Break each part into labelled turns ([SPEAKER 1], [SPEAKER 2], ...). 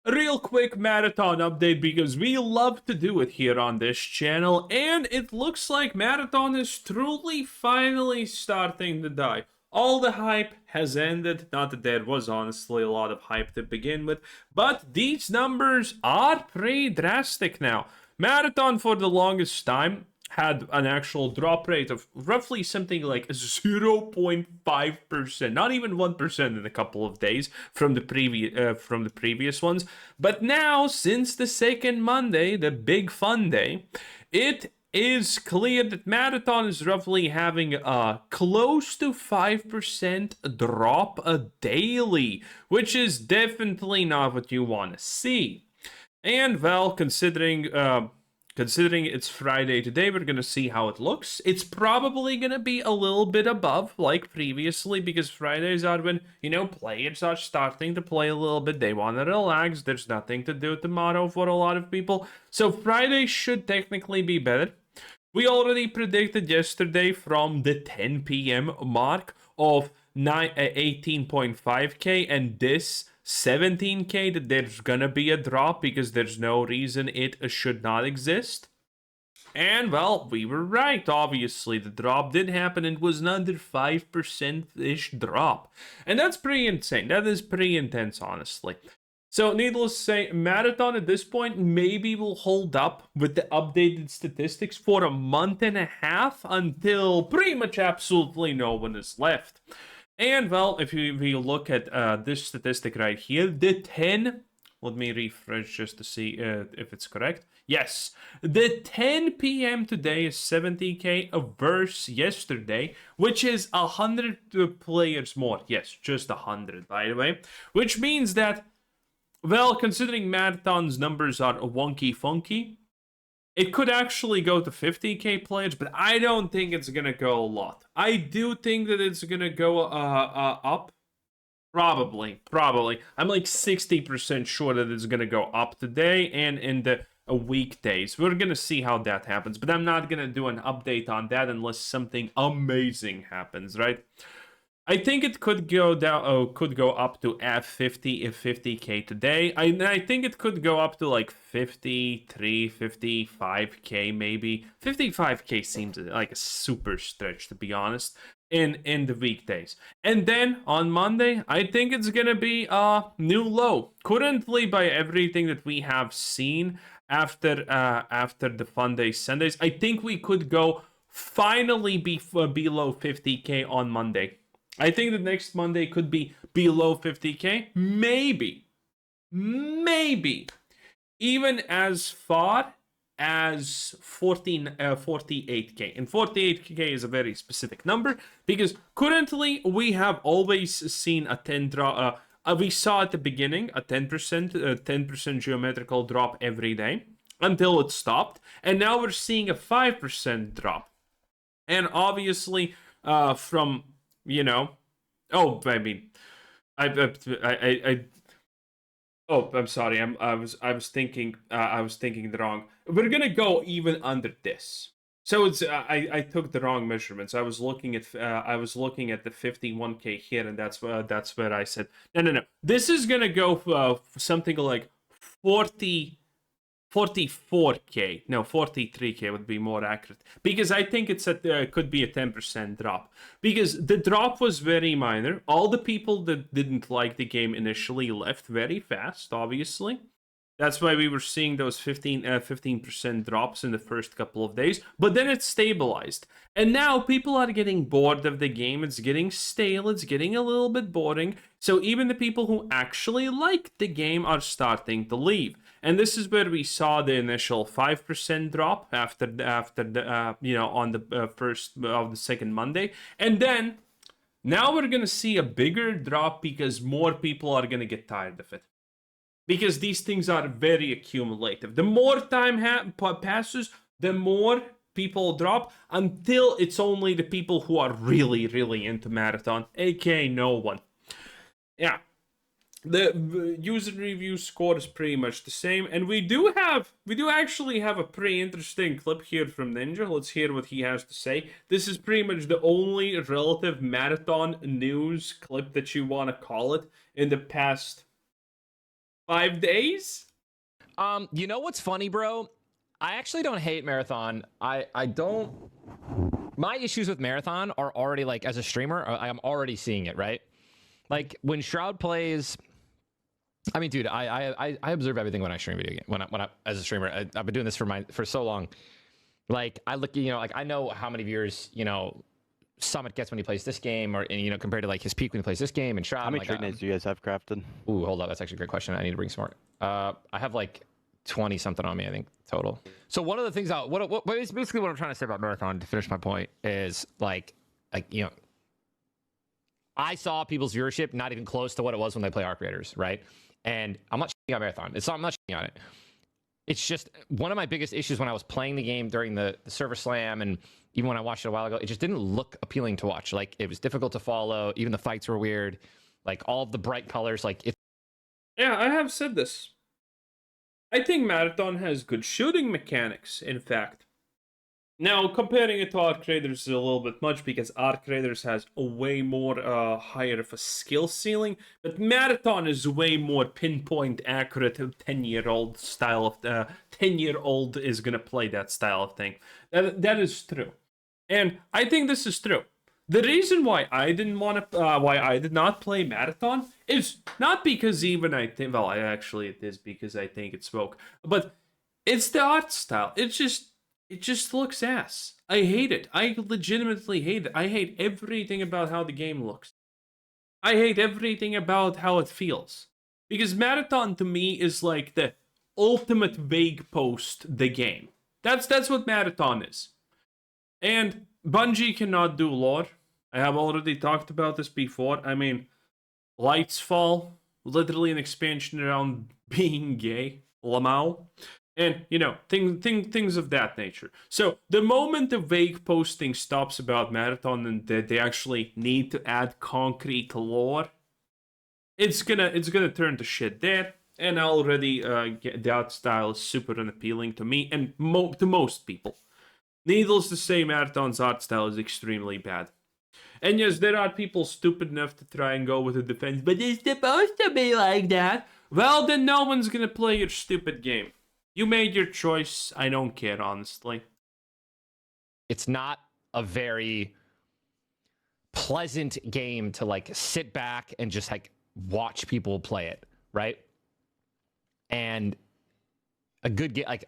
[SPEAKER 1] a real quick marathon update because we love to do it here on this channel, and it looks like marathon is truly finally starting to die. All the hype has ended. Not that there was honestly a lot of hype to begin with, but these numbers are pretty drastic now. Marathon for the longest time had an actual drop rate of roughly something like 0.5%, not even 1% in a couple of days from the previous ones. But now, since the second Monday, the big fun day, it is clear that Marathon is roughly having a close to 5% drop a daily, which is definitely not what you want to see. And well, considering it's Friday today, we're gonna see how it looks. It's probably gonna be a little bit above like previously because Fridays are when, players are starting to play a little bit. They wanna relax. There's nothing to do tomorrow for a lot of people. So Friday should technically be better. We already predicted yesterday from the 10 p.m. mark of 18.5k and this 17k that there's gonna be a drop because there's no reason it should not exist. And well, we were right. Obviously, the drop did happen. It was an under 5%-ish drop. And that's pretty insane. That is pretty intense, honestly. So, needless to say, Marathon at this point maybe will hold up with the updated statistics for a month and a half until pretty much absolutely no one is left. And well, if you look at this statistic right here, the 10, let me refresh just to see if it's correct. Yes, the 10 p.m. today is 70k versus yesterday, which is 100 players more. Yes, just 100, by the way. Which means that, well, considering Marathon's numbers are wonky funky, it could actually go to 50k players, but I don't think it's gonna go a lot. I do think that it's gonna go up. Probably. I'm like 60% sure that it's gonna go up today and in the weekdays. We're gonna see how that happens, but I'm not gonna do an update on that unless something amazing happens, right? I think it could go down, could go up to at 50k today. I think it could go up to like 53, 55k maybe. 55k seems like a super stretch, to be honest, in the weekdays. And then on Monday, I think it's gonna be a new low. Currently, by everything that we have seen after the fun days, Sundays, I think we could go finally be below 50k on Monday. I think the next Monday could be below 50k. Maybe. Even as far as 48k. And 48k is a very specific number because currently we have always seen a 10 drop. We saw at the beginning a 10% geometrical drop every day until it stopped. And now we're seeing a 5% drop. And obviously, from oh, I mean, oh, I'm sorry. I was thinking the wrong. We're gonna go even under this. So it's I took the wrong measurements. I was looking at the 51k here, and that's where I said no. This is gonna go for something like 44k. No, 43k would be more accurate because I think it's could be a 10% drop because the drop was very minor. All the people that didn't like the game initially left very fast, obviously. That's why we were seeing those 15% drops in the first couple of days, but then it stabilized. And now people are getting bored of the game. It's getting stale. It's getting a little bit boring. So even the people who actually like the game are starting to leave. And this is where we saw the initial 5% drop after the on the first of the second Monday. And then now we're going to see a bigger drop because more people are going to get tired of it. Because these things are very accumulative. The more time passes, the more people drop until it's only the people who are really, really into Marathon, aka no one. Yeah. The user review score is pretty much the same, and we do actually have a pretty interesting clip here from Ninja. Let's hear what he has to say. This is pretty much the only relative Marathon news clip that you want to call it in the past 5 days?
[SPEAKER 2] You know what's funny, bro? I actually don't hate Marathon. I don't. My issues with Marathon are already, like, as a streamer, I'm already seeing it, right? Like, when Shroud plays, I mean, dude, I observe everything when I stream video game. When I as a streamer, I've been doing this for so long. Like, I look, like, I know how many viewers, Summit gets when he plays this game, or compared to, like, his peak when he plays this game, and Shroud.
[SPEAKER 3] How many trade nades do you guys have crafted?
[SPEAKER 2] Ooh, hold up, that's actually a great question. I need to bring some more. I have like 20 something on me, I think, total. So one of the things basically what I'm trying to say about Marathon, to finish my point, is like I saw people's viewership not even close to what it was when they play Arc Raiders, right? And I'm not shitting on Marathon. I'm not shitting on it. It's just one of my biggest issues when I was playing the game during the server slam, and even when I watched it a while ago, it just didn't look appealing to watch. Like, it was difficult to follow. Even the fights were weird. Like, all of the bright colors, like it.
[SPEAKER 1] Yeah, I have said this. I think Marathon has good shooting mechanics, in fact. Now, comparing it to Arc Raiders is a little bit much, because Arc Raiders has a way more higher of a skill ceiling, but Marathon is way more pinpoint accurate. 10-year-old style of 10-year-old is gonna play that style of thing. That is true, and I think this is true. The reason why I did not play Marathon is not because it is because I think it's woke, but it's the art style. It just looks ass. I hate it. I legitimately hate it. I hate everything about how the game looks. I hate everything about how it feels. Because Marathon to me is like the ultimate vague post the game. That's what Marathon is. And Bungie cannot do lore. I have already talked about this before. I mean, Lights Fall, literally an expansion around being gay, Lamau, and things of that nature. So the moment the vague posting stops about Marathon and that they actually need to add concrete lore, it's gonna turn to shit there. And already that style is super unappealing to me and to most people. Needless to say, Marathon's art style is extremely bad. And yes, there are people stupid enough to try and go with the defense, but it's supposed to be like that. Well, then no one's gonna play your stupid game. You made your choice. I don't care, honestly.
[SPEAKER 2] It's not a very pleasant game to, like, sit back and just, like, watch people play it, right? And a good game, like,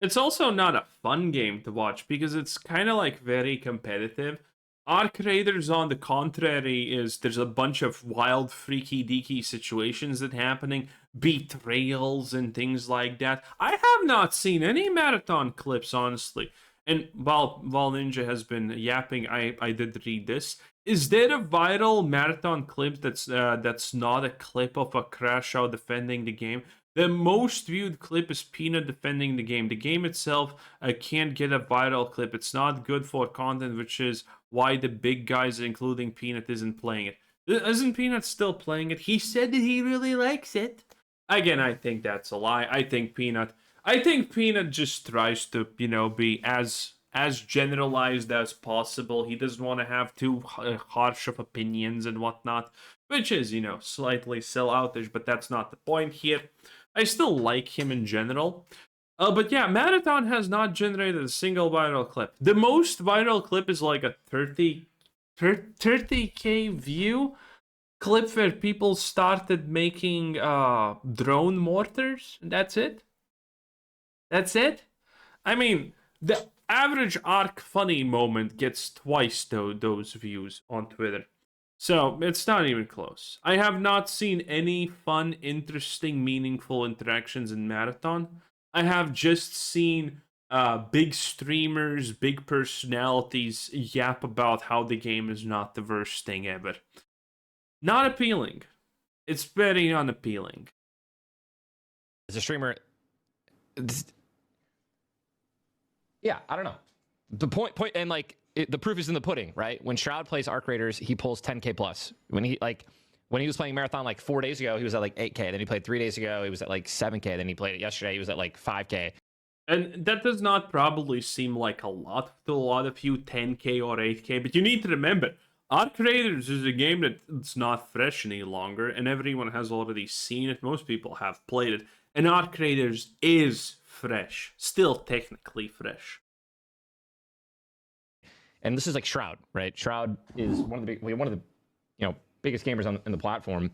[SPEAKER 1] it's also not a fun game to watch because it's kind of like very competitive. Arc Raiders, on the contrary, there's a bunch of wild, freaky deaky situations that happening, betrayals and things like that. I have not seen any Marathon clips, honestly. And while Ninja has been yapping, I did read this. Is there a viral Marathon clip that's not a clip of a Crash Out defending the game? The most viewed clip is Peanut defending the game. The game itself can't get a viral clip. It's not good for content, which is why the big guys, including Peanut, isn't playing it. Isn't Peanut still playing it? He said that he really likes it. Again, I think that's a lie. I think Peanut just tries to, be as generalized as possible. He doesn't want to have too harsh of opinions and whatnot, which is, slightly selloutish, but that's not the point here. I still like him in general. But yeah, Marathon has not generated a single viral clip. The most viral clip is like a 30k view clip where people started making drone mortars. That's it. I mean, the average Arc funny moment gets twice those views on Twitter. So, it's not even close. I have not seen any fun, interesting, meaningful interactions in Marathon. I have just seen big streamers, big personalities yap about how the game is not the worst thing ever. Not appealing. It's very unappealing.
[SPEAKER 2] As a streamer, yeah, I don't know. The point, and like, the proof is in the pudding, right? When Shroud plays Arc Raiders, he pulls 10k plus. When he was playing Marathon like 4 days ago, he was at like 8k. Then he played 3 days ago, he was at like 7k. Then he played it yesterday, he was at like 5k.
[SPEAKER 1] And that does not probably seem like a lot to a lot of you, 10k or 8k. But you need to remember, Arc Raiders is a game that's not fresh any longer, and everyone has already seen it. Most people have played it, and Arc Raiders is fresh, still technically fresh.
[SPEAKER 2] And this is like Shroud, right? Shroud is one of the biggest gamers on the platform.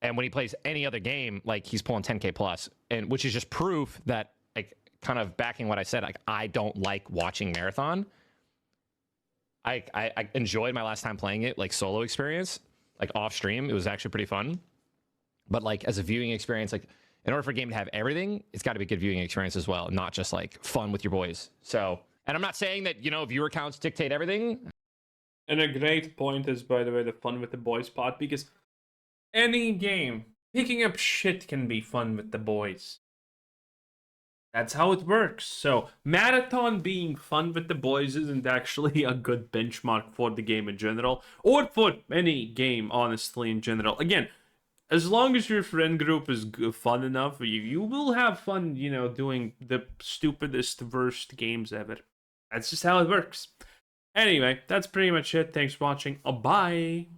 [SPEAKER 2] And when he plays any other game, like he's pulling 10K plus, and which is just proof that, like, kind of backing what I said, like I don't like watching Marathon. I enjoyed my last time playing it, like solo experience, like off stream. It was actually pretty fun. But like as a viewing experience, like in order for a game to have everything, it's got to be a good viewing experience as well, not just like fun with your boys. So, and I'm not saying that, viewer counts dictate everything.
[SPEAKER 1] And a great point is, by the way, the fun with the boys part, because any game, picking up shit can be fun with the boys. That's how it works. So, Marathon being fun with the boys isn't actually a good benchmark for the game in general, or for any game, honestly, in general. Again, as long as your friend group is fun enough, you will have fun, doing the stupidest, worst games ever. That's just how it works. Anyway, that's pretty much it. Thanks for watching. Bye.